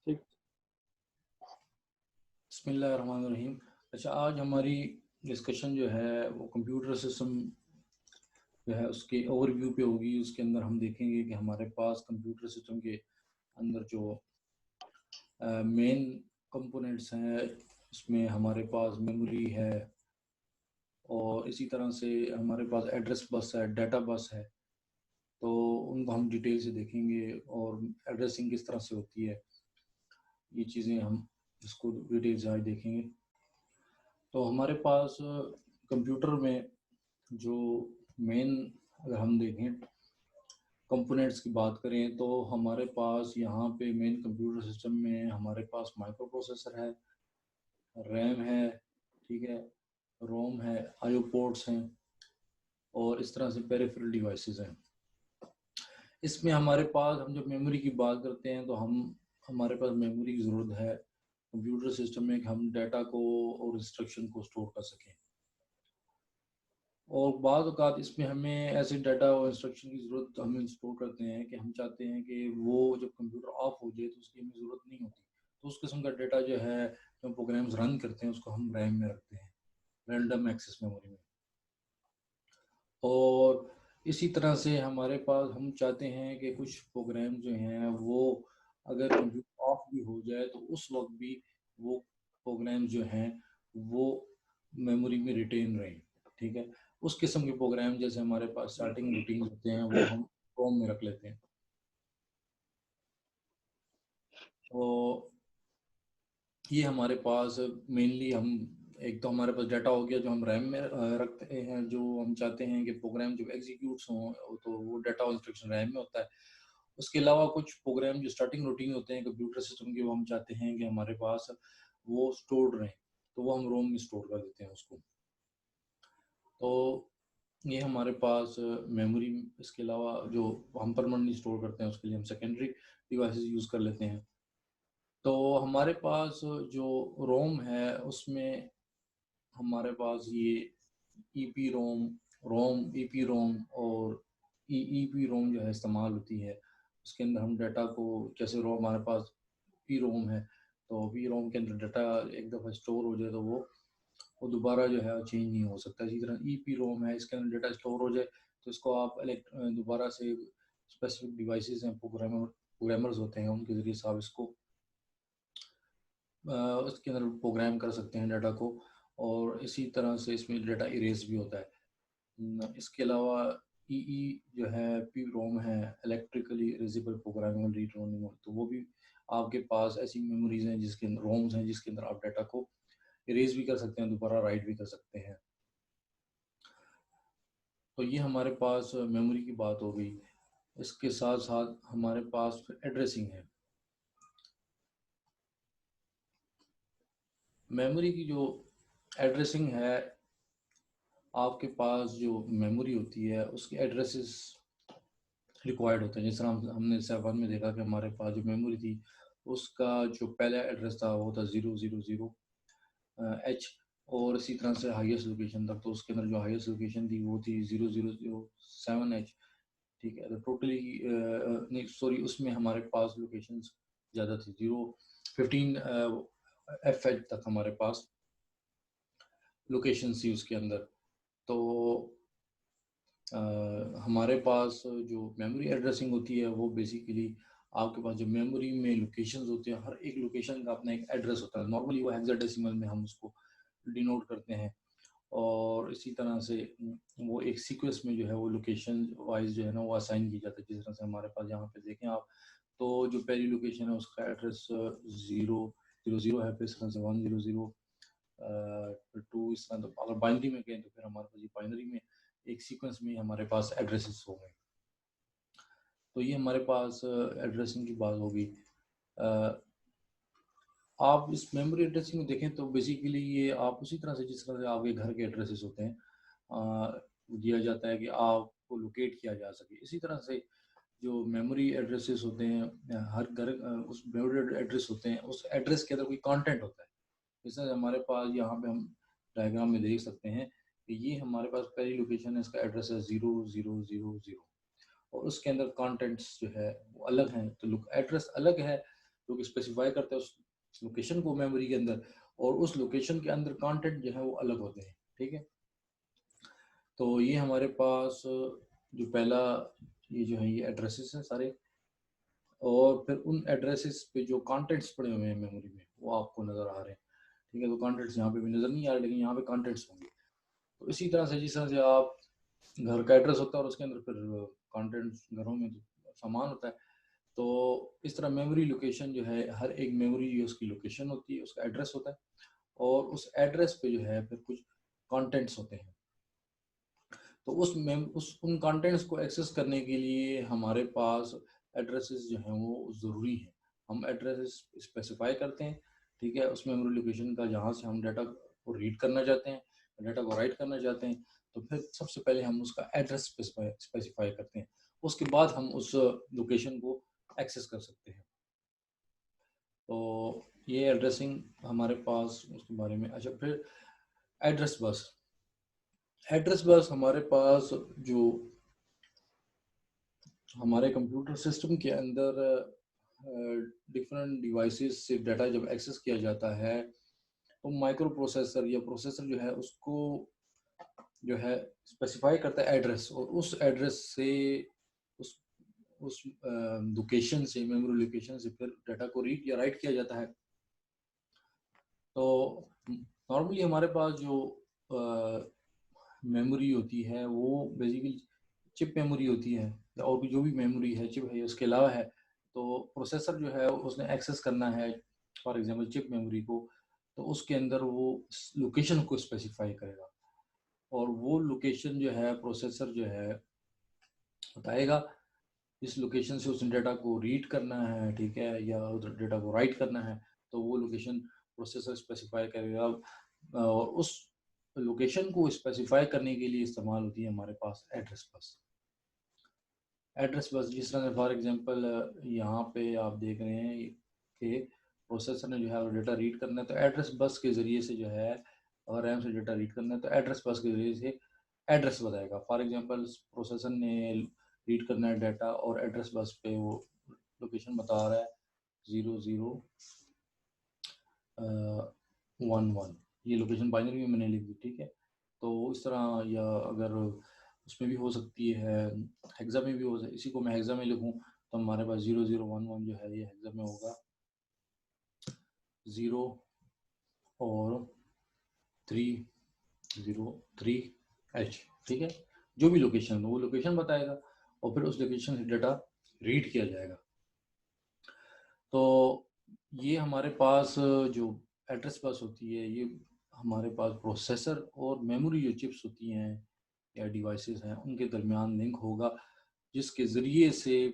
ठीक। बिस्मिल्लाहिर्रहमानिर्रहीम। अच्छा, आज हमारी डिस्कशन जो है वो कंप्यूटर सिस्टम जो है उसके ओवरव्यू पे होगी। उसके अंदर हम देखेंगे कि हमारे पास कंप्यूटर सिस्टम के अंदर जो मेन कंपोनेंट्स हैं, इसमें हमारे पास मेमोरी है और इसी तरह से हमारे पास एड्रेस बस है, डाटा बस है। तो उनको हम डिटेल से देखेंगे और एड्रेसिंग किस तरह से होती है, ये चीज़ें हम इसको डिटेल से आज देखेंगे। तो हमारे पास कंप्यूटर में जो मेन, अगर हम देखें कंपोनेंट्स की बात करें, तो हमारे पास यहाँ पे मेन कंप्यूटर सिस्टम में हमारे पास माइक्रो प्रोसेसर है, रैम है, ठीक है, रोम है, आईओ पोर्ट्स हैं और इस तरह से पेरिफेरल डिवाइसेस हैं। इसमें हमारे पास, हम जब मेमोरी की बात करते हैं तो हमारे पास मेमोरी की ज़रूरत है कंप्यूटर सिस्टम में कि हम डाटा को और इंस्ट्रक्शन को स्टोर कर सकें। और बाद औक़ात इसमें हमें ऐसे डाटा और इंस्ट्रक्शन की ज़रूरत हम स्टोर करते हैं कि हम चाहते हैं कि वो जब कंप्यूटर ऑफ हो जाए तो उसकी हमें ज़रूरत नहीं होती। तो उस किस्म का डाटा जो है, जो प्रोग्राम्स रन करते हैं, उसको हम रैम में रखते हैं, रैंडम एक्सेस मेमोरी में। और इसी तरह से हमारे पास, हम चाहते हैं कि कुछ प्रोग्राम जो हैं वो अगर कंप्यूटर ऑफ भी हो जाए तो उस वक्त भी वो प्रोग्राम जो हैं वो मेमोरी में रिटेन रहें, ठीक है। उस किस्म के प्रोग्राम जैसे हमारे पास स्टार्टिंग रूटीन होते हैं वो हम रोम में रख लेते हैं। तो ये हमारे पास मेनली, हम एक तो हमारे पास डाटा हो गया जो हम रैम में रखते हैं, जो हम चाहते हैं कि प्रोग्राम जब एग्जीक्यूट्स हों तो वो डाटा और इंस्ट्रक्शन रैम में होता है। उसके अलावा कुछ प्रोग्राम जो स्टार्टिंग रूटीन होते हैं कंप्यूटर सिस्टम के, वो हम चाहते हैं कि हमारे पास वो स्टोर्ड रहें, तो वो हम रोम में स्टोर कर देते हैं उसको। तो ये हमारे पास मेमोरी। इसके अलावा जो हम परमानेंटली स्टोर करते हैं उसके लिए हम सेकेंडरी डिवाइसेस यूज़ कर लेते हैं। तो हमारे पास जो रोम है उसमें हमारे पास ये ईपी रोम, रोम, ईपी रोम और ईपी रोम जो है इस्तेमाल होती है। उसके अंदर हम डाटा को, जैसे रो हमारे पास पी रोम है, तो पी रोम के अंदर डाटा एक दफ़ा स्टोर हो जाए तो वो दोबारा जो है चेंज नहीं हो सकता। इसी तरह ईपी रोम है, इसके अंदर डाटा स्टोर हो जाए तो इसको आप दोबारा से स्पेसिफिक डिवाइसेस हैं, प्रोग्रामर्स होते हैं, उनके ज़रिए से आप इसको उसके अंदर प्रोग्राम कर सकते हैं डाटा को। और इसी तरह से इसमें डाटा इरेज भी होता है। इसके अलावा ईई जो है, पी रोम है, electrically erasable programmable read only mode, तो वो भी आपके पास ऐसी मेमोरीज हैं जिसके अंदर रोम्स हैं जिसके अंदर आप डाटा को इरेज भी कर सकते हैं, दोबारा राइट भी कर सकते हैं। तो ये हमारे पास मेमोरी की बात हो गई। इसके साथ साथ हमारे पास एड्रेसिंग है। मेमोरी की जो एड्रेसिंग है, आपके पास जो मेमोरी होती है उसके एड्रेसेस रिक्वायर्ड होते हैं। जिस तरह हमने सेवन में देखा कि हमारे पास जो मेमोरी थी उसका जो पहला एड्रेस था वो था 000 एच, और इसी तरह से हाईएस्ट लोकेशन तक, तो उसके अंदर जो हाईएस्ट लोकेशन थी वो थी 0007 एच, ठीक है। तो टोटली नहीं सॉरी, उसमें हमारे पास लोकेशंस ज़्यादा थी, 015 एफ एच तक हमारे पास लोकेशन थी उसके अंदर। तो हमारे पास जो मेमोरी एड्रेसिंग होती है वो बेसिकली आपके पास जो मेमोरी में लोकेशंस होते हैं, हर एक लोकेशन का अपना एक एड्रेस होता है। नॉर्मली वो हेक्साडेसिमल में हम उसको डिनोट करते हैं, और इसी तरह से वो एक सीक्वेंस में जो है वो लोकेशन वाइज जो है ना वो असाइन की जाती है। जिस तरह से हमारे पास यहाँ पे देखें आप, तो जो पहली लोकेशन है उसका एड्रेस 000 है, फिर इस तरह से 100, टू, इस तरह। तो अगर बाइनरी में कहें तो फिर हमारे पास ये बाइनरी में एक सीक्वेंस में हमारे पास एड्रेसेस हो गए। तो ये हमारे पास एड्रेसिंग की बात होगी। आप इस मेमोरी एड्रेसिंग में देखें तो बेसिकली ये आप उसी तरह से, जिस तरह से आपके घर के एड्रेसेस होते हैं, दिया जाता है कि आपको लोकेट किया जा सके। इसी तरह से जो मेमोरी एड्रेसेस होते हैं, हर घर उस मेमोरी एड्रेस होते हैं, उस एड्रेस के अंदर कोई कंटेंट होता है। जैसे हमारे पास यहाँ पे हम डायग्राम में देख सकते हैं कि ये हमारे पास पहली लोकेशन है, इसका एड्रेस है 0000, और उसके अंदर कंटेंट्स जो है वो अलग हैं। तो एड्रेस अलग है जो कि स्पेसिफाई करता है उस लोकेशन को मेमोरी के अंदर, और उस लोकेशन के अंदर कंटेंट जो है वो अलग होते हैं, ठीक है। तो ये हमारे पास जो पहला ये जो है ये एड्रेसेस हैं सारे, और फिर उन एड्रेसेस पे जो कंटेंट्स पड़े हुए हैं मेमोरी में वो आपको नज़र आ रहे हैं, ठीक है। तो कंटेंट्स यहाँ पे भी नज़र नहीं आ रहे, लेकिन यहाँ पे कंटेंट्स होंगे। तो इसी तरह से जिस तरह से आप घर का एड्रेस होता है और उसके अंदर फिर कंटेंट्स घरों में जो सामान होता है, तो इस तरह मेमोरी लोकेशन जो है, हर एक मेमोरी जो उसकी लोकेशन होती है, उसका एड्रेस होता है, और उस एड्रेस पे जो है फिर कुछ कंटेंट्स होते हैं। तो उस उन कंटेंट्स को एक्सेस करने के लिए हमारे पास एड्रेसेस जो हैं वो ज़रूरी हैं। हम एड्रेसेस स्पेसिफाई करते हैं, ठीक है, उस मेमोरी लोकेशन का जहाँ से हम डाटा को रीड करना चाहते हैं, डाटा को राइट करना चाहते हैं। तो फिर सबसे पहले हम उसका एड्रेस स्पेसिफाई करते हैं, उसके बाद हम उस लोकेशन को एक्सेस कर सकते हैं। तो ये एड्रेसिंग हमारे पास उसके बारे में। अच्छा, फिर एड्रेस बस। एड्रेस बस हमारे पास जो हमारे कंप्यूटर सिस्टम के अंदर डिफरेंट डिवाइसेस से डाटा जब एक्सेस किया जाता है, तो माइक्रो प्रोसेसर या प्रोसेसर जो है उसको जो है स्पेसिफाई करता है एड्रेस, और उस एड्रेस से उस उस लोकेशन से, मेमोरी लोकेशन से फिर डाटा को रीड या राइट किया जाता है। तो नॉर्मली हमारे पास जो मेमोरी होती है वो बेसिकली चिप मेमोरी होती है, और भी जो भी मेमोरी है चिप है उसके अलावा है। तो प्रोसेसर जो है उसने एक्सेस करना है फॉर एग्जांपल चिप मेमोरी को, तो उसके अंदर वो लोकेशन को स्पेसिफाई करेगा, और वो लोकेशन जो है प्रोसेसर जो है बताएगा इस लोकेशन से उसने डाटा को रीड करना है, ठीक है, या डाटा को राइट करना है। तो वो लोकेशन प्रोसेसर स्पेसिफाई करेगा, और उस लोकेशन को स्पेसिफाई करने के लिए इस्तेमाल होती है हमारे पास एड्रेस बस। एड्रेस बस जिस तरह से फॉर एग्जांपल यहाँ पे आप देख रहे हैं कि प्रोसेसर ने जो है वो डाटा रीड करना है, तो एड्रेस बस के ज़रिए से जो है, और रैम से डाटा रीड करना है तो एड्रेस बस के ज़रिए से एड्रेस बताएगा। फॉर एग्जांपल प्रोसेसर ने रीड करना है डाटा, और एड्रेस बस पे वो लोकेशन बता रहा है 0011, ये लोकेशन बाइनरी में मैंने लिख दी, ठीक है। तो इस तरह, या अगर उसमें भी हो सकती है, हेक्सा में भी हो सकती, इसी को मैं हेक्सा में लिखूं तो हमारे पास 0011 जो है ये हेक्सा में होगा 0 और 303H, ठीक है। जो भी लोकेशन हो वो लोकेशन बताएगा, और फिर उस लोकेशन से डाटा रीड किया जाएगा। तो ये हमारे पास जो एड्रेस बस होती है, ये हमारे पास प्रोसेसर और मेमोरी जो चिप्स होती हैं या डिवाइसेस हैं उनके दरमियान लिंक होगा, जिसके ज़रिए से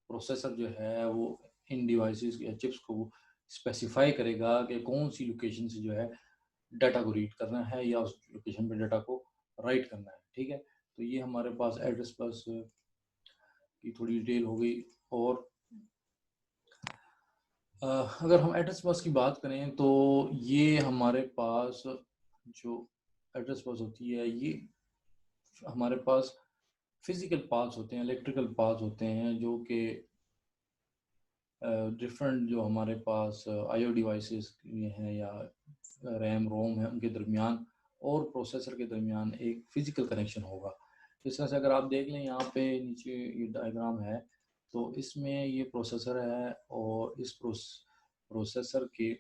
प्रोसेसर जो है वो इन डिवाइसेस या चिप्स को स्पेसिफाई करेगा कि कौन सी लोकेशन से जो है डाटा को रीड करना है या उस लोकेशन पे डाटा को राइट करना है, ठीक है। तो ये हमारे पास एड्रेस बस की थोड़ी डिटेल हो गई। और अगर हम एड्रेस बस की बात करें तो ये हमारे पास जो एड्रेस बस होती है, ये हमारे पास फिजिकल पार्ट्स होते हैं, इलेक्ट्रिकल पार्ट्स होते हैं, जो कि डिफरेंट जो हमारे पास आईओ डिवाइसेस हैं या रैम रोम है उनके दरमियान और प्रोसेसर के दरमियान एक फिजिकल कनेक्शन होगा। इस तरह से अगर आप देख लें यहाँ पे नीचे ये डायग्राम है, तो इसमें ये प्रोसेसर है, और इस प्रोसेसर के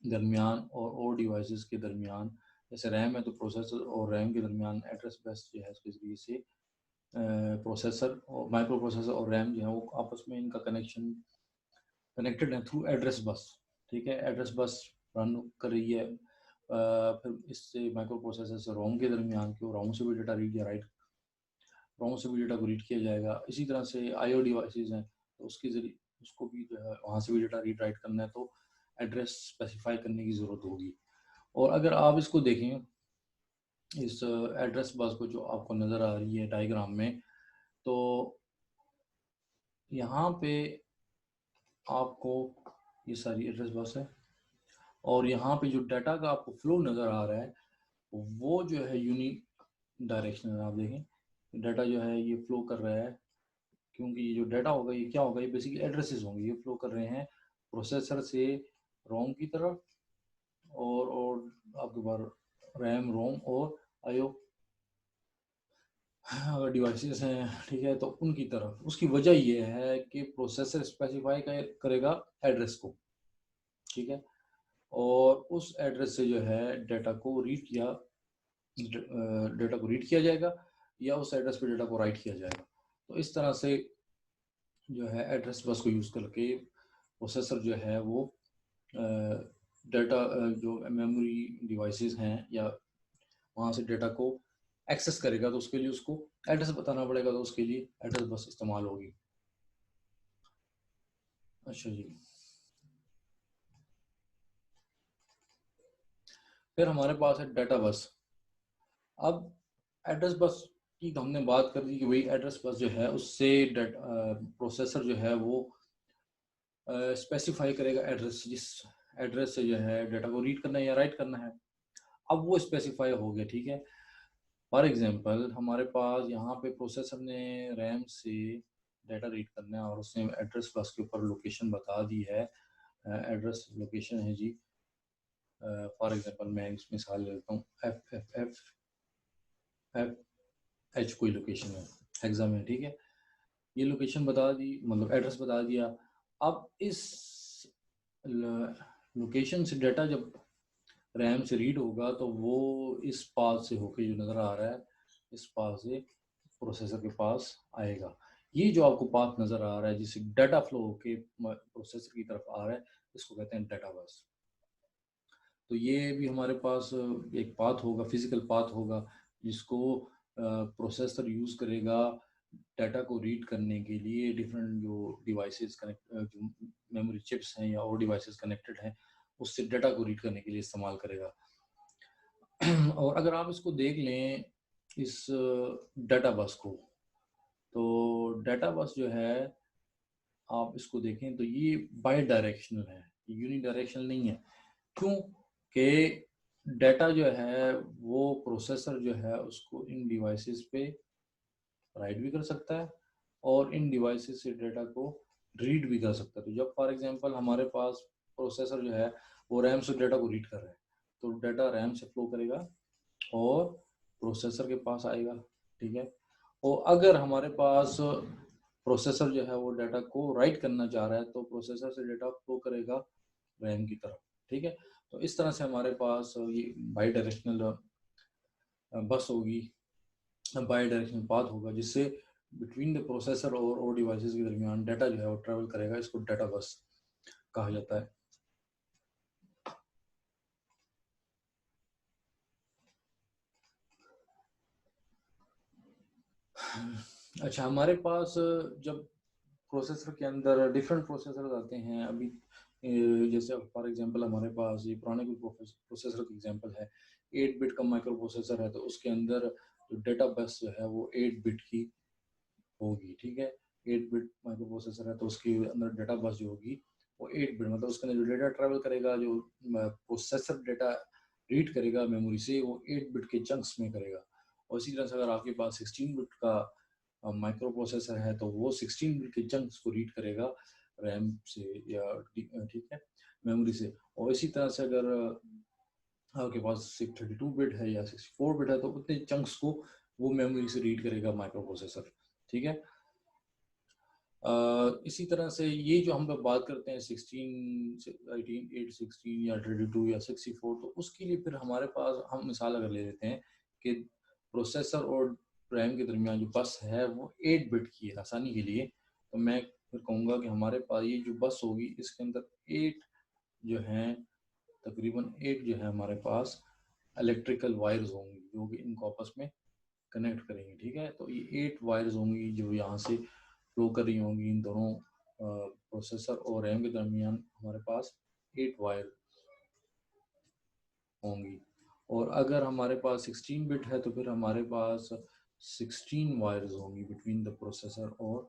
दरमियान और डिवाइसेस के दरमियान, जैसे रैम है तो प्रोसेसर और रैम के दरमियान एड्रेस बस जो है उसके ज़रिए से प्रोसेसर और माइक्रो प्रोसेसर और रैम जो है वो आपस में इनका कनेक्टेड है थ्रू एड्रेस बस, ठीक है। एड्रेस बस रन कर रही है, फिर इससे माइक्रो प्रोसेसर से रोम के दरमियान की, रोम से भी डाटा रीड या राइट, रोम से भी डाटा को रीड किया जाएगा। इसी तरह से आईओ डिवाइसेस हैं तो उसके ज़रिए उसको भी जो है वहाँ से भी डाटा रीड राइट करना है, तो एड्रेस स्पेसिफाई करने की ज़रूरत होगी। और अगर आप इसको देखें, इस एड्रेस बस को जो आपको नज़र आ रही है डायग्राम में, तो यहाँ पे आपको ये सारी एड्रेस बस है, और यहाँ पे जो डाटा का आपको फ्लो नज़र आ रहा है वो जो है यूनी डायरेक्शनल। आप देखें डाटा जो है ये फ्लो कर रहा है क्योंकि ये जो डाटा होगा ये क्या होगा, ये बेसिकली एड्रेसेस होंगे, ये फ्लो कर रहे हैं प्रोसेसर से रोम की तरफ, और आपके पास रैम, रोम और आईओ अगर डिवाइसेस हैं, ठीक है, तो उनकी तरफ। उसकी वजह ये है कि प्रोसेसर स्पेसिफाई करेगा एड्रेस को, ठीक है, और उस एड्रेस से जो है डाटा को रीड किया जाएगा, या उस एड्रेस पे डाटा को राइट किया जाएगा। तो इस तरह से जो है एड्रेस बस को यूज़ करके प्रोसेसर जो है वो डाटा जो मेमोरी डिवाइसेस हैं या वहाँ से डाटा को एक्सेस करेगा, तो उसके लिए उसको एड्रेस बताना पड़ेगा, तो उसके लिए एड्रेस बस इस्तेमाल होगी। अच्छा जी, फिर हमारे पास है डाटा बस। अब एड्रेस बस की तो हमने बात कर दी कि वही एड्रेस बस जो है उससे प्रोसेसर जो है वो स्पेसिफाई करेगा एड्रेस, जिस एड्रेस से जो है डाटा को रीड करना है या राइट करना है। अब वो स्पेसिफाई हो गया, ठीक है। फॉर एग्जांपल हमारे पास यहाँ पे प्रोसेसर ने रैम से डाटा रीड करना है और उसने एड्रेस बस के ऊपर लोकेशन बता दी है। एड्रेस लोकेशन है जी, फॉर एग्जांपल मैं इस मिसाल लेता हूँ, F F F F H कोई लोकेशन है, हेक्सा में, ठीक है। ये लोकेशन बता दी, मतलब एड्रेस बता दिया। अब इस लोकेशन से डाटा जब रैम से रीड होगा तो वो इस पाथ से होके जो नज़र आ रहा है, इस पाथ से प्रोसेसर के पास आएगा। ये जो आपको पाथ नज़र आ रहा है जिससे डाटा फ्लो होके प्रोसेसर की तरफ आ रहा है, इसको कहते हैं डाटा बस। तो ये भी हमारे पास एक पाथ होगा, फिजिकल पाथ होगा, जिसको प्रोसेसर यूज़ करेगा डाटा को रीड करने के लिए। डिफरेंट जो डिवाइसेस कनेक्ट, जो मेमोरी चिप्स हैं या और डिवाइसेस कनेक्टेड हैं, उससे डाटा को रीड करने के लिए इस्तेमाल करेगा। और अगर आप इसको देख लें, इस डाटा बस को, तो डाटा बस जो है आप इसको देखें तो ये बाई डायरेक्शनल है, यूनी डायरेक्शनल नहीं है। क्यों? कि डाटा जो है वो प्रोसेसर जो है उसको इन डिवाइसेस पे राइट भी कर सकता है और इन डिवाइसेस से डाटा को रीड भी कर सकता है। तो जब फॉर एग्जांपल हमारे पास प्रोसेसर जो है वो रैम से डाटा को रीड कर रहा है, तो डाटा रैम से फ्लो करेगा और प्रोसेसर के पास आएगा, ठीक है। और अगर हमारे पास प्रोसेसर जो है वो डाटा को राइट करना चाह रहा है, तो प्रोसेसर से डाटा फ्लो करेगा रैम की तरफ, ठीक है। तो इस तरह से हमारे पास ये बाई डायरेक्शनल बस होगी, बाई डायरेक्शनल पाथ होगा, जिससे बिटवीन द प्रोसेसर और डिवाइसेस के दरमियान डाटा जो है वो ट्रेवल करेगा। इसको डाटा बस कहा जाता है। अच्छा, हमारे पास जब प्रोसेसर के अंदर डिफरेंट प्रोसेसर आते हैं, अभी जैसे फॉर एग्जांपल हमारे पास ये पुराने कोई प्रोसेसर का एग्जांपल है, 8 बिट का माइक्रो प्रोसेसर है, तो उसके अंदर जो डेटा बस जो है वो 8 बिट की होगी, ठीक है। 8 बिट माइक्रो प्रोसेसर है तो उसके अंदर डेटा बस जो होगी वो 8 बिट, मतलब उसके अंदर जो डेटा ट्रैवल करेगा, जो प्रोसेसर डेटा रीड करेगा मेमोरी से, वो 8 बिट के चंक्स में करेगा। और इसी तरह से अगर आपके पास 16 बिट का माइक्रो प्रोसेसर है तो वो 16 बिट के चंक्स को रीड करेगा रैम से या ठीक है, मेमोरी से। और इसी तरह से अगर आपके पास 32 बिट है या 64 बिट है तो उतने चंक्स को वो मेमोरी से रीड करेगा माइक्रो प्रोसेसर, ठीक है। इसी तरह से ये जो हम लोग बात करते हैं 16, 18, 8, 16 या 32 या 64, तो उसके लिए फिर हमारे पास हम मिसाल अगर ले लेते हैं कि प्रोसेसर और रैम के दरमियान जो बस है वो 8 बिट की है आसानी के लिए। तो मैं फिर कहूँगा कि हमारे पास ये जो बस होगी इसके अंदर 8 जो हैं, तकरीबन 8 जो है हमारे पास इलेक्ट्रिकल वायर्स होंगी जो कि इनको आपस में कनेक्ट करेंगे, ठीक है। तो ये 8 वायर्स होंगी जो यहाँ से फ्लो कर रही होंगी इन दोनों प्रोसेसर और रैम के दरमियान। हमारे पास 8 वायर होंगी। और अगर हमारे पास 16 बिट है तो फिर हमारे पास 16 वायर्स होंगी बिटवीन द प्रोसेसर और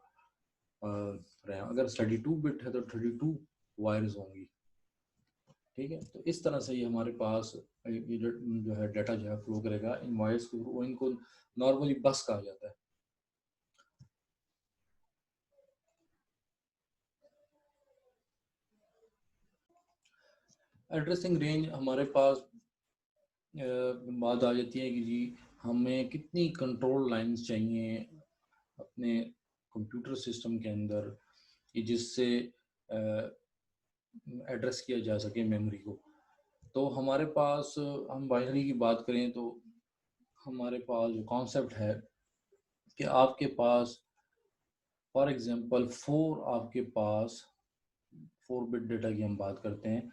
रैम। अगर 32 बिट है तो 32 वायर्स होंगी, ठीक है। तो इस तरह से ये हमारे पास ये जो है डाटा जो है फ्लो करेगा इन वायर्स के थ्रू, इनको नॉर्मली बस कहा जाता है। एड्रेसिंग रेंज हमारे पास बात आ जाती है कि जी हमें कितनी कंट्रोल लाइंस चाहिए अपने कंप्यूटर सिस्टम के अंदर कि जिससे एड्रेस किया जा सके मेमोरी को। तो हमारे पास हम बाइनरी की बात करें तो हमारे पास जो कॉन्सेप्ट है कि आपके पास फॉर एग्जांपल 4 बिट डेटा की हम बात करते हैं,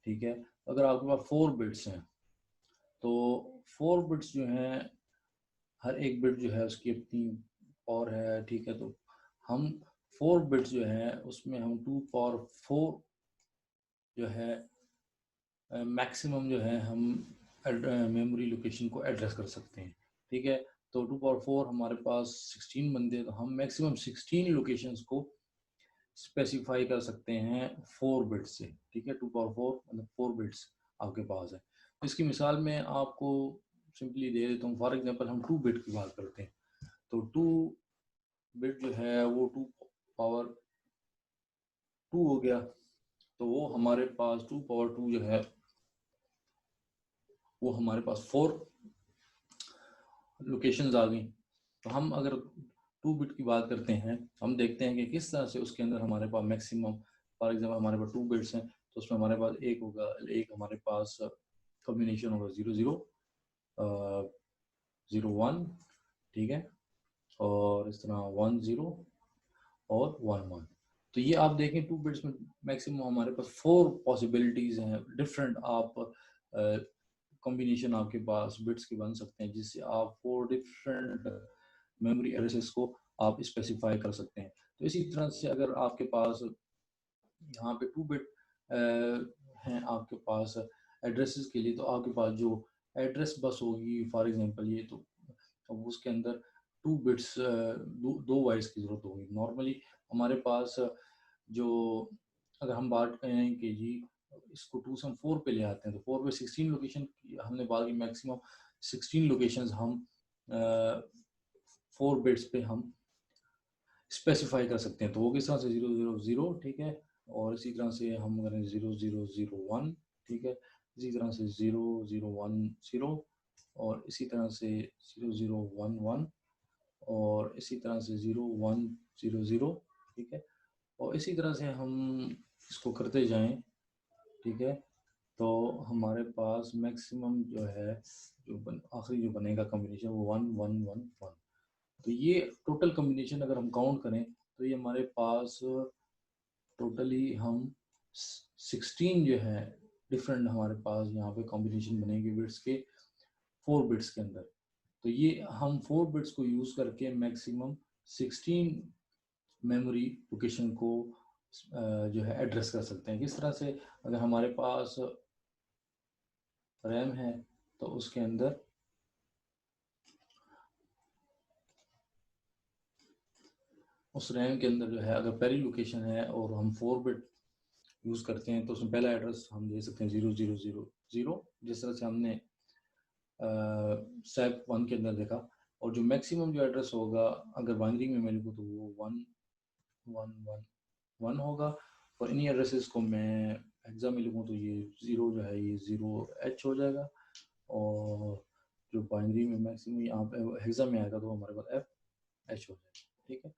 ठीक है। अगर आपके पास 4 बिट्स हैं तो 4 बिट्स जो हैं, हर एक बिट जो है उसकी अपनी पावर है, ठीक है। तो हम 4 बिट्स जो है उसमें हम 2 पावर 4 जो है मैक्सिमम जो है हम मेमोरी लोकेशन को एड्रेस कर सकते हैं, ठीक है। तो 2 पावर 4 हमारे पास 16 बनते हैं, तो हम मैक्सिमम 16 लोकेशंस को स्पेसिफाई कर सकते हैं 4 बिट से, ठीक है। 2 पावर 4 मतलब 4 बिट्स आपके पास है। इसकी मिसाल में आपको सिंपली दे देता हूँ। फॉर एग्जांपल हम 2 बिट की बात करते हैं, तो 2 बिट जो है वो 2 पावर 2 हो गया। तो वो हमारे पास 2 पावर 2 जो है वो हमारे पास 4 लोकेशंस आ गई। तो हम अगर 2 बिट की बात करते हैं, हम देखते हैं कि किस तरह से उसके अंदर हमारे पास मैक्सिमम, फॉर एग्जांपल हमारे पास 2 बिट्स हैं तो उसमें हमारे पास एक होगा, एक हमारे पास कॉम्बिनेशन होगा 0 0 0 1, ठीक है, और इस तरह 1 0 और 1 1। तो ये आप देखें 2 बिट्स में मैक्सिमम हमारे पास 4 पॉसिबिलिटीज हैं डिफरेंट। आप कॉम्बिनेशन आपके पास बिट्स के बन सकते हैं जिससे आप 4 डिफरेंट मेमोरी एड्रेसेस को आप स्पेसिफाई कर सकते हैं। तो इसी तरह से अगर आपके पास यहाँ पे 2 बिट हैं आपके पास एड्रेसेस के लिए, तो आपके पास जो एड्रेस बस होगी फॉर एग्जांपल ये, तो उसके अंदर 2 बिट्स दो वाइस की ज़रूरत होगी। नॉर्मली हमारे पास जो, अगर हम बात करें कि जी इसको 2 से हम 4 पे ले आते हैं, तो 4 पे 16 लोकेशन की हमने बात की, मैक्सिमम 16 लोकेशंस हम 4 बिट्स पे हम स्पेसिफाई कर सकते हैं। तो वो किस तरह से 0 0 0, ठीक है, और इसी तरह से हम करें 0 0 0 1, ठीक है, इसी तरह से 0 0 1 0, और इसी तरह से 0 0 1 1, और इसी तरह से 0 1 0 0, ठीक है, और इसी तरह से हम इसको करते जाएं, ठीक है। तो हमारे पास मैक्सिमम जो है, जो आखिरी जो बनेगा कॉम्बिनेशन वो 1 1 1 1। तो ये टोटल कॉम्बिनेशन अगर हम काउंट करें तो ये हमारे पास टोटली हम 16 जो है डिफरेंट हमारे पास यहाँ पे कॉम्बिनेशन बनेंगे बिट्स के, 4 बिट्स के अंदर। तो ये हम 4 बिट्स को यूज़ करके मैक्सिमम 16 मेमोरी लोकेशन को जो है एड्रेस कर सकते हैं। किस तरह से, अगर हमारे पास रैम है तो उसके अंदर उस रैम के अंदर जो है अगर पहली लोकेशन है और हम 4 बिट यूज़ करते हैं तो उसमें पहला एड्रेस हम दे सकते हैं 0 0 0 0, जिस तरह से हमने सैप 1 के अंदर देखा। और जो मैक्सिमम जो एड्रेस होगा अगर बाइनरी में मैं लिखूँ तो वो 1 1 1 1 होगा। और इन्हीं एड्रेसेस को मैं हेक्सा में लिखूँ तो ये 0 जो है ये 0H हो जाएगा, और जो बाइनरी में मैक्सिमम यहाँ पे हेक्सा में आएगा तो हमारे पास FH हो जाएगा, ठीक है।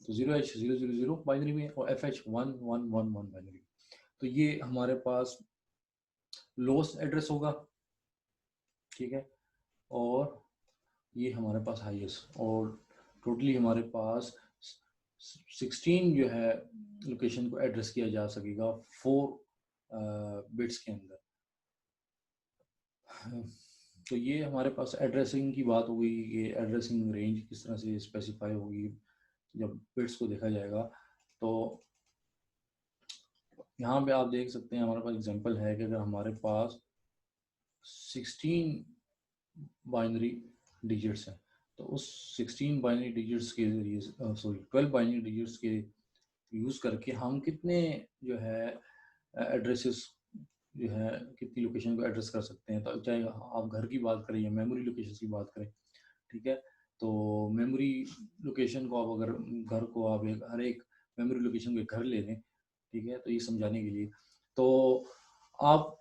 तो 0H 0 0 0 बाइनरी में, और FH 1 1 1 1 बाइनरी में। तो ये हमारे पास लोएस्ट एड्रेस होगा, ठीक है, और ये हमारे पास हाईएस्ट, और टोटली हमारे पास 16 जो है लोकेशन को एड्रेस किया जा सकेगा 4 बिट्स के अंदर। तो ये हमारे पास एड्रेसिंग की बात हो गई, ये एड्रेसिंग रेंज किस तरह से स्पेसिफाई होगी जब बिट्स को देखा जाएगा। तो यहाँ पे आप देख सकते हैं हमारे पास एग्जांपल है कि अगर हमारे पास 16 बाइनरी डिजिट्स हैं तो उस 16 बाइनरी डिजिट्स के जरिए, सॉरी 12 बाइनरी डिजिट्स के यूज़ करके हम कितने जो है एड्रेसेस जो है कितनी लोकेशन को एड्रेस कर सकते हैं। तो चाहे आप घर की बात करें या मेमोरी लोकेशन की बात करें, ठीक है। तो मेमोरी लोकेशन को आप अगर घर को आप हर एक मेमोरी लोकेशन के घर ले लें, ठीक है, तो ये समझाने के लिए, तो आप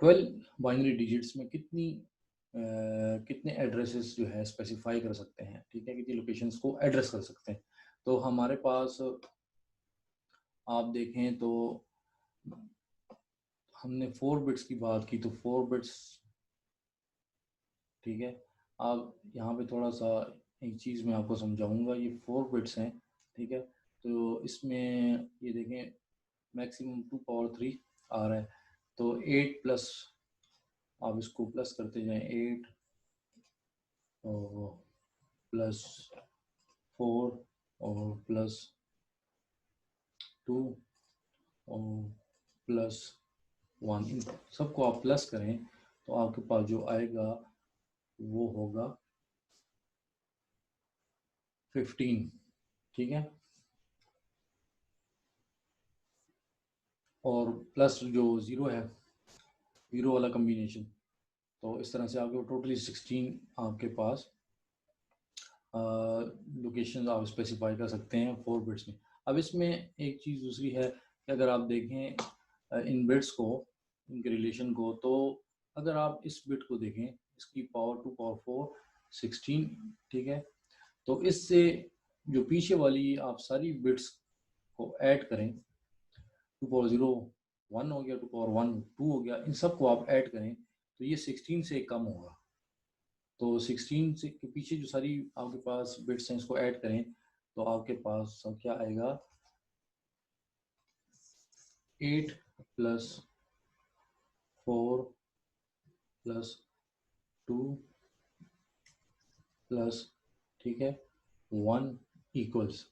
12 बाइनरी डिजिट्स में कितने एड्रेसेस जो है स्पेसिफाई कर सकते हैं, ठीक है, कितनी लोकेशंस को एड्रेस कर सकते हैं। तो हमारे पास आप देखें तो हमने 4 बिट्स की बात की, तो 4 बिट्स, ठीक है। अब यहाँ पे थोड़ा सा एक चीज़ मैं आपको समझाऊंगा, ये 4 बिट्स हैं, ठीक है। तो इसमें ये देखें मैक्सिमम 2 पावर 3 आ रहा है, तो 8 प्लस, आप इसको प्लस करते जाएं, 8 और प्लस 4 और प्लस 2 और प्लस 1, इन सबको आप प्लस करें तो आपके पास जो आएगा वो होगा 15, ठीक है। और प्लस जो ज़ीरो है, ज़ीरो वाला कम्बिनेशन, तो इस तरह से आपके टोटली 16 आपके पास लोकेशन आप स्पेसिफाई कर सकते हैं 4 बिट्स में। अब इसमें एक चीज़ दूसरी है कि अगर आप देखें इन बिट्स को, इनके रिलेशन को, तो अगर आप इस बिट को देखें, इसकी पावर 2 पावर 4 16, ठीक है। तो इससे जो पीछे वाली आप सारी बिट्स को ऐड करें, 2 पावर 0 1 हो गया, 2 पावर 1 2 हो गया, इन सबको आप ऐड करें तो ये 16 से कम होगा। तो 16 से के पीछे जो सारी आपके पास बिट्स हैं इसको ऐड करें तो आपके पास क्या आएगा, 8 प्लस 4 प्लस 2 प्लस, ठीक है, 1 इक्वल्स,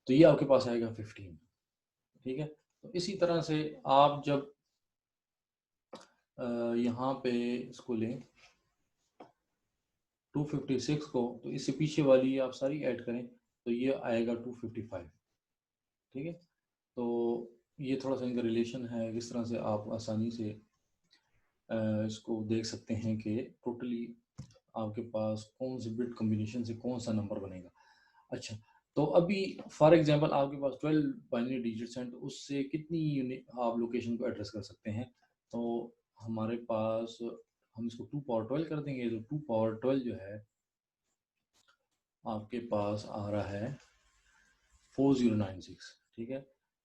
तो ये आपके पास आएगा 15, ठीक है। तो इसी तरह से आप जब यहाँ पे इसको लें 256 को, तो इससे पीछे वाली आप सारी ऐड करें तो ये आएगा 255, ठीक है। तो ये थोड़ा सा इनका रिलेशन है, किस तरह से आप आसानी से इसको देख सकते हैं कि टोटली आपके पास कौन से बिट कॉम्बिनेशन से कौन सा नंबर बनेगा। अच्छा, तो अभी फॉर एग्जांपल आपके पास 12 बाइनरी डिजिट्स हैं, तो उससे कितनी यूनिट आप लोकेशन को एड्रेस कर सकते हैं। तो हमारे पास, हम इसको 2 पावर 12 कर देंगे, तो 2 पावर 12 जो है आपके पास आ रहा है 4096, ठीक है।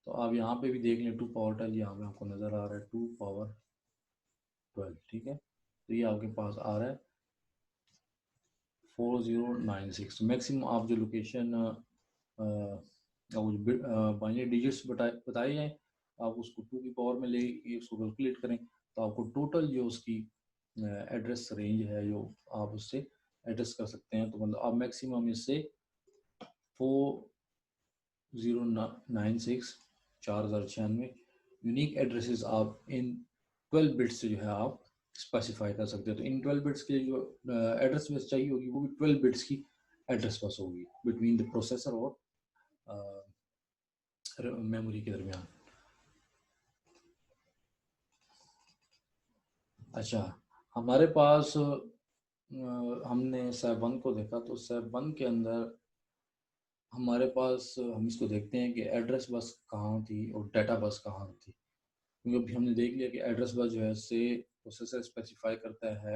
तो आप यहाँ पे भी देख लें 2 पावर 12, यहाँ पे आपको नज़र आ रहा है 2 पावर 12, ठीक है। तो ये आपके पास आ रहा है 4096। मैक्सिमम आप जो लोकेशन बाइनरी डिजिट्स बताए जाएँ, आप उसको 2 की पावर में ले उसको कैलकुलेट करें तो आपको टोटल जो उसकी एड्रेस रेंज है जो आप उससे एड्रेस कर सकते हैं। तो मतलब आप मैक्सिमम इससे 4096 4096 यूनिक एड्रेसेस आप इन 12 बिट्स से जो है आप स्पेसिफाई कर सकते हैं। तो इन 12 बिट्स के जो एड्रेस बस चाहिए होगी वो भी 12 बिट्स की एड्रेस बस होगी बिटवीन द प्रोसेसर और मेमोरी के दरमियान। अच्छा, हमारे पास हमने SAP 1 को देखा, तो SAP 1 के अंदर हमारे पास हम इसको देखते हैं कि एड्रेस बस कहाँ थी और डाटा बस कहाँ थी। क्योंकि अभी हमने देख लिया कि एड्रेस बस जो है से प्रोसेसर स्पेसिफाई करता है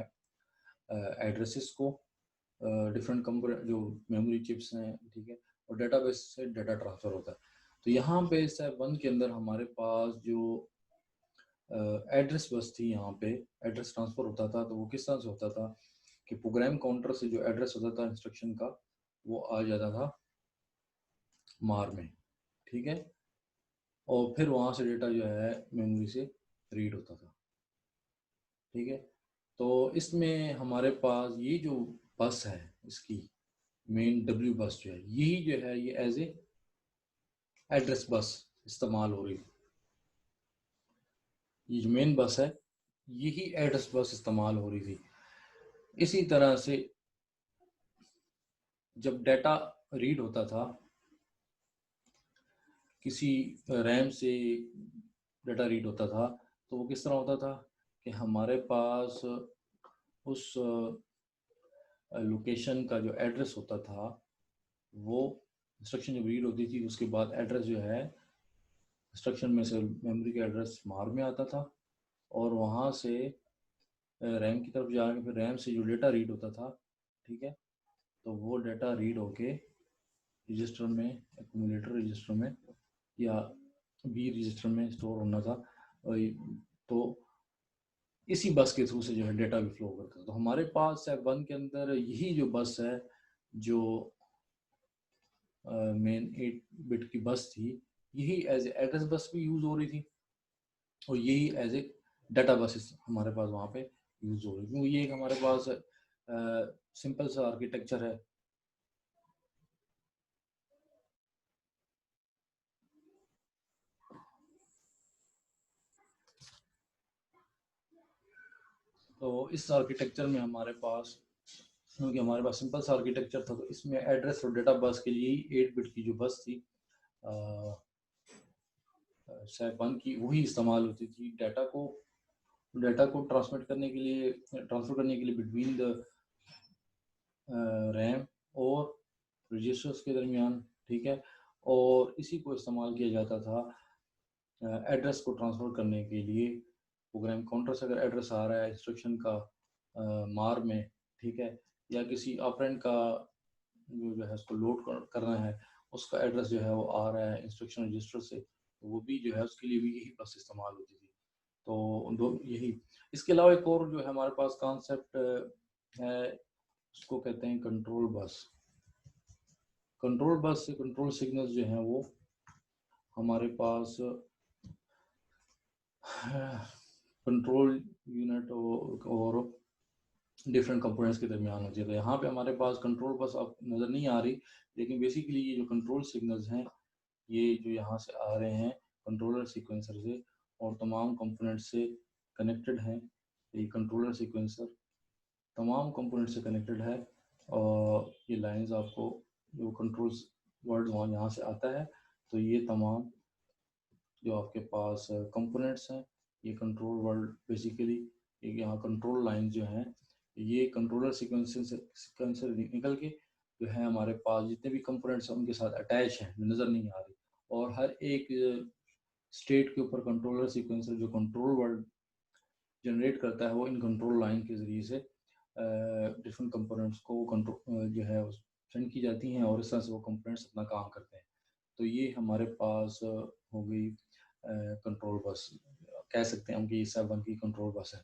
एड्रेसेस को, डिफरेंट कंपोनेंट जो मेमोरी चिप्स हैं, ठीक है, और डेटाबेस से डाटा ट्रांसफ़र होता है। तो यहाँ पे SAP 1 के अंदर हमारे पास जो एड्रेस बस थी, यहाँ पे एड्रेस ट्रांसफ़र होता था, तो वो किस तरह से होता था कि प्रोग्राम काउंटर से जो एड्रेस होता था इंस्ट्रक्शन का, वो आ जाता था मार में, ठीक है, और फिर वहाँ से डेटा जो है मेमोरी से रीड होता था, ठीक है। तो इसमें हमारे पास ये जो बस है, इसकी मेन डब्ल्यू बस जो है, यही जो है ये एज ए एड्रेस बस इस्तेमाल हो रही है। ये जो मेन बस है यही एड्रेस बस इस्तेमाल हो रही थी। इसी तरह से जब डाटा रीड होता था किसी रैम से, डाटा रीड होता था, तो वो किस तरह होता था कि हमारे पास उस लोकेशन का जो एड्रेस होता था, वो इंस्ट्रक्शन जब रीड होती थी उसके बाद एड्रेस जो है इंस्ट्रक्शन में से मेमोरी का एड्रेस मार में आता था और वहाँ से रैम की तरफ जाके फिर रैम से जो डेटा रीड होता था, ठीक है, तो वो डेटा रीड होके रजिस्टर में, एक्यूमुलेटर रजिस्टर में या बी रजिस्टर में स्टोर होना था। तो इसी बस के थ्रू से जो है डेटा भी फ्लो करता था। तो हमारे पास SAP1 के अंदर यही जो बस है, जो मेन 8 बिट की बस थी, यही एज एड्रेस बस भी यूज़ हो रही थी और यही एज ए डाटा बसेस हमारे पास वहाँ पे यूज़ हो रही थी, क्योंकि ये एक हमारे पास सिंपल सा आर्किटेक्चर है। तो इस आर्किटेक्चर में हमारे पास, क्योंकि हमारे पास सिंपल सा आर्किटेक्चर था, तो इसमें एड्रेस और डेटा बस के लिए ही 8 बिट की जो बस थी SAP1 की, वही इस्तेमाल होती थी डाटा को ट्रांसमिट करने के लिए, ट्रांसफर करने के लिए बिटवीन द रैम और रजिस्टर्स के दरमियान, ठीक है। और इसी को इस्तेमाल किया जाता था एड्रेस को ट्रांसफ़र करने के लिए। प्रोग्राम काउंटर से अगर एड्रेस आ रहा है इंस्ट्रक्शन का मार में, ठीक है, या किसी ऑपरेंड का जो है उसको लोड करना है, उसका एड्रेस जो है वो आ रहा है इंस्ट्रक्शन रजिस्टर से, तो वो भी जो है उसके लिए भी यही बस इस्तेमाल होती थी। तो दो यही, इसके अलावा एक और जो है हमारे पास कॉन्सेप्ट है, उसको कहते हैं कंट्रोल बस। कंट्रोल बस से कंट्रोल सिग्नल्स जो हैं वो हमारे पास कंट्रोल यूनिट और डिफरेंट कंपोनेंट्स के दरमियान होती है। तो यहाँ पे हमारे पास कंट्रोल बस अब नज़र नहीं आ रही, लेकिन बेसिकली ये जो कंट्रोल सिग्नल्स हैं, ये जो यहाँ से आ रहे हैं कंट्रोलर सीक्वेंसर से और तमाम कंपोनेंट से कनेक्टेड हैं। ये कंट्रोलर सीक्वेंसर तमाम कंपोनेंट से कनेक्टेड है और ये लाइंस आपको जो कंट्रोल्स वर्ड वहाँ यहाँ से आता है। तो ये तमाम जो आपके पास कंपोनेंट्स हैं, ये कंट्रोल वर्ड बेसिकली, एक यहाँ कंट्रोल लाइन जो हैं, ये कंट्रोलर सीक्वेंसर निकल के जो है हमारे पास जितने भी कंपोनेंट्स हैं उनके साथ अटैच हैं, नज़र नहीं आ रही। और हर एक स्टेट के ऊपर कंट्रोलर सीक्वेंसर जो कंट्रोल वर्ड जनरेट करता है, वो इन कंट्रोल लाइन के ज़रिए से डिफरेंट कंपोनेंट्स को कंट्रोल जो है सेंड की जाती हैं और इस तरह से वो कंपोनेंट्स अपना काम करते हैं। तो ये हमारे पास हो गई कंट्रोल बस, कह सकते हैं हम कि ये 7 की कंट्रोल बस है।